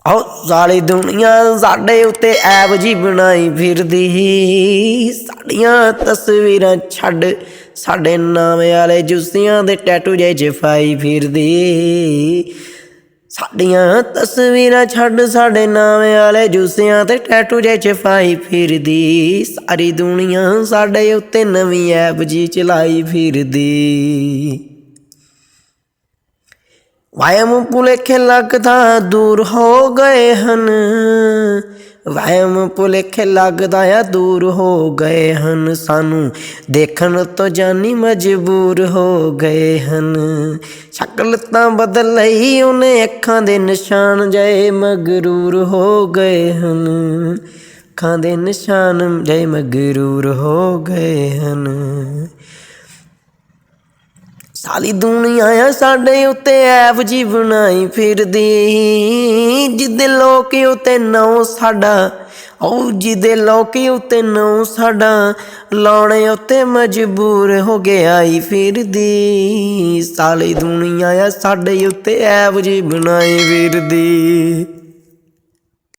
आओ सारी दुनिया साडे उत्ते ऐब जी बनाई फिरदी, साडियां तस्वीरां छड्ड साडे नाम वाले जुस्सियां दे टैटू जे छपाई फिरदी। साडियां तस्वीरां छड्ड साडे नाम वाले जुस्सियां ते टैटू जे छपाई फिरदी। सारी दुनिया साडे उत्ते नवीं ऐब जी चलाई फिरदी। वहम भुलेखे लगदा दूर हो गए हन, वहम भुलेखे लगदा आ दूर हो गए हन, सानू देखण तो जानी मजबूर हो गए हन। शक्ल तां बदल लई उन्हें अखां दे निशान जय मगरूर हो गए हन, अखां दे निशान जय मगरूर हो गए हन। सारी दुनिया आ साडे उत्ते ऐब जी बनाई फिरदी, जिदे लोक उत्ते नां साडा जिदे लोक उत्ते नां साडा लाने उत्ते मजबूर हो गया आई फिरदी। सारी दुनिया आ साडे उत्ते ऐब जी बनाई फिरदी।